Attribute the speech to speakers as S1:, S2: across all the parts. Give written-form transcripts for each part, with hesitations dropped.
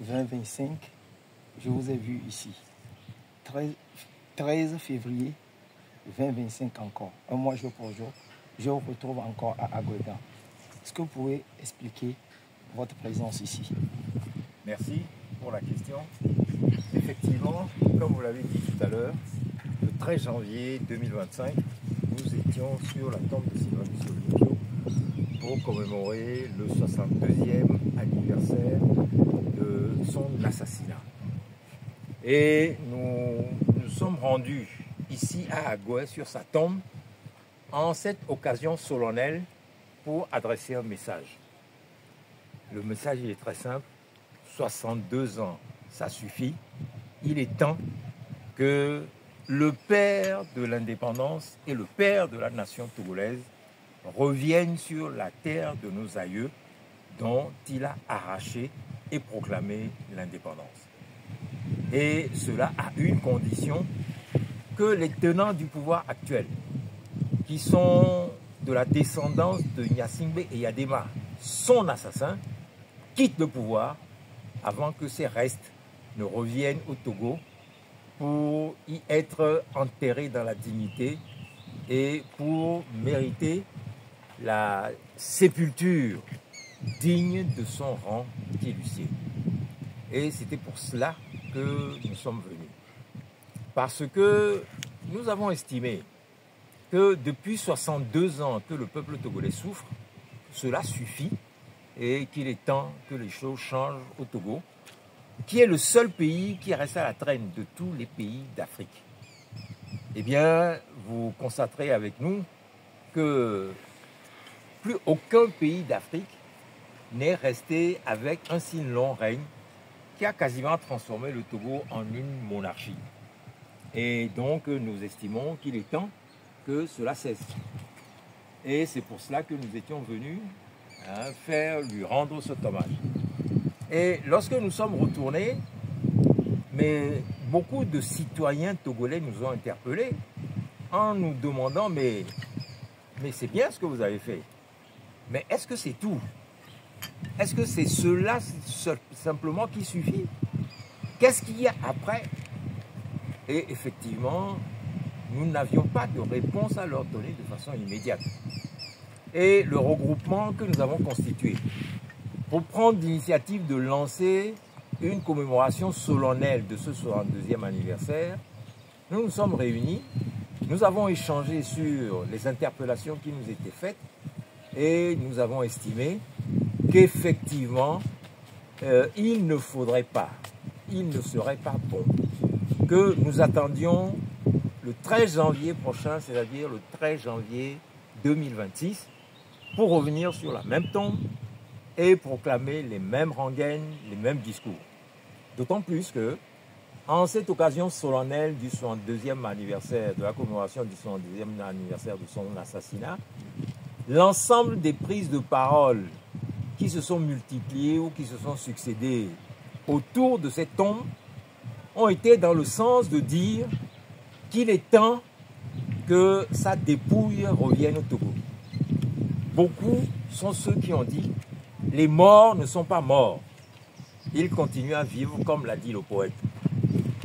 S1: 2025, je vous ai vu ici. 13 février 2025 encore, un mois jour pour jour, je vous retrouve encore à Agueda. Est-ce que vous pouvez expliquer votre présence ici?
S2: Merci pour la question. Effectivement, comme vous l'avez dit tout à l'heure, le 13 janvier 2025, nous étions sur la tombe de Sylvain Bissau pour commémorer le 62e anniversaire de son assassinat. Et nous nous sommes rendus ici à Agoué sur sa tombe en cette occasion solennelle pour adresser un message. Le message il est très simple, 62 ans, ça suffit. Il est temps que le père de l'indépendance et le père de la nation togolaise reviennent sur la terre de nos aïeux dont il a arraché et proclamé l'indépendance. Et cela a une condition, que les tenants du pouvoir actuel, qui sont de la descendance de Gnassingbé et Yadema, son assassin, quittent le pouvoir avant que ses restes ne reviennent au Togo pour y être enterrés dans la dignité et pour mériter la sépulture digne de son rang d'illustré. Et c'était pour cela que nous sommes venus. Parce que nous avons estimé que depuis 62 ans que le peuple togolais souffre, cela suffit et qu'il est temps que les choses changent au Togo, qui est le seul pays qui reste à la traîne de tous les pays d'Afrique. Eh bien, vous constaterez avec nous que plus aucun pays d'Afrique n'est resté avec un si long règne qui a quasiment transformé le Togo en une monarchie. Et donc, nous estimons qu'il est temps que cela cesse. Et c'est pour cela que nous étions venus lui rendre cet hommage. Et lorsque nous sommes retournés, mais beaucoup de citoyens togolais nous ont interpellés en nous demandant mais c'est bien ce que vous avez fait. Mais est-ce que c'est tout? Est-ce que c'est cela simplement qui suffit? Qu'est-ce qu'il y a après? Et effectivement, nous n'avions pas de réponse à leur donner de façon immédiate. Et le regroupement que nous avons constitué pour prendre l'initiative de lancer une commémoration solennelle de ce 62e anniversaire, nous nous sommes réunis, nous avons échangé sur les interpellations qui nous étaient faites et nous avons estimé qu'effectivement, il ne faudrait pas, il ne serait pas bon que nous attendions le 13 janvier prochain, c'est-à-dire le 13 janvier 2026, pour revenir sur la même tombe et proclamer les mêmes rengaines, les mêmes discours. D'autant plus que, en cette occasion solennelle du 62e anniversaire, de la commémoration du 62e anniversaire de son assassinat, l'ensemble des prises de parole qui se sont multipliées ou qui se sont succédées autour de cette tombe ont été dans le sens de dire qu'il est temps que sa dépouille revienne au Togo. Beaucoup sont ceux qui ont dit « les morts ne sont pas morts, ils continuent à vivre » comme l'a dit le poète.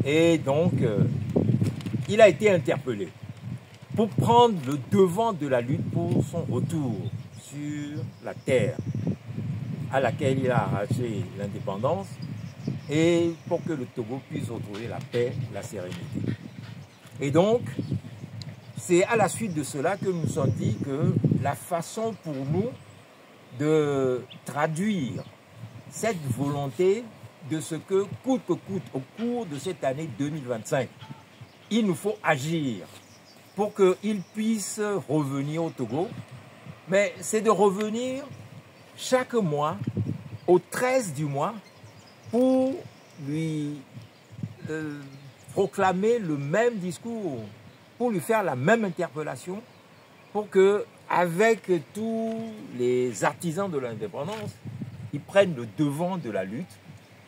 S2: Et donc, il a été interpellé pour prendre le devant de la lutte pour son retour sur la terre à laquelle il a arraché l'indépendance et pour que le Togo puisse retrouver la paix, la sérénité. Et donc, c'est à la suite de cela que nous nous sommes dit que la façon pour nous de traduire cette volonté de ce que coûte que coûte au cours de cette année 2025, il nous faut agir pour qu'il puisse revenir au Togo, mais c'est de revenir chaque mois, au 13 du mois, pour lui proclamer le même discours, pour lui faire la même interpellation, pour que, avec tous les artisans de l'indépendance, ils prennent le devant de la lutte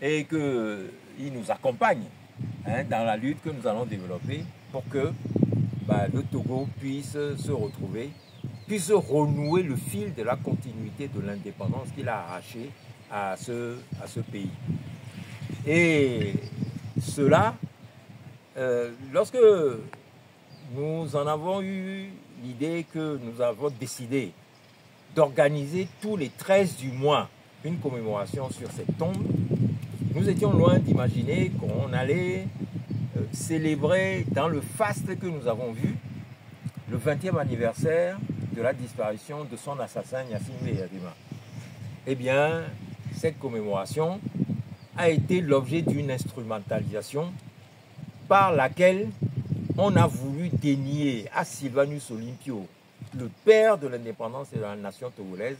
S2: et qu'ils nous accompagnent dans la lutte que nous allons développer pour que le Togo puisse se retrouver, puisse renouer le fil de la continuité de l'indépendance qu'il a arraché à ce pays. Et cela, lorsque nous en avons eu l'idée, que nous avons décidé d'organiser tous les 13 du mois une commémoration sur cette tombe, nous étions loin d'imaginer qu'on allait célébrer dans le faste que nous avons vu le 20e anniversaire de la disparition de son assassin Gnassingbé Eyadema. Eh bien, cette commémoration a été l'objet d'une instrumentalisation par laquelle on a voulu dénier à Sylvanus Olympio, le père de l'indépendance et de la nation togolaise,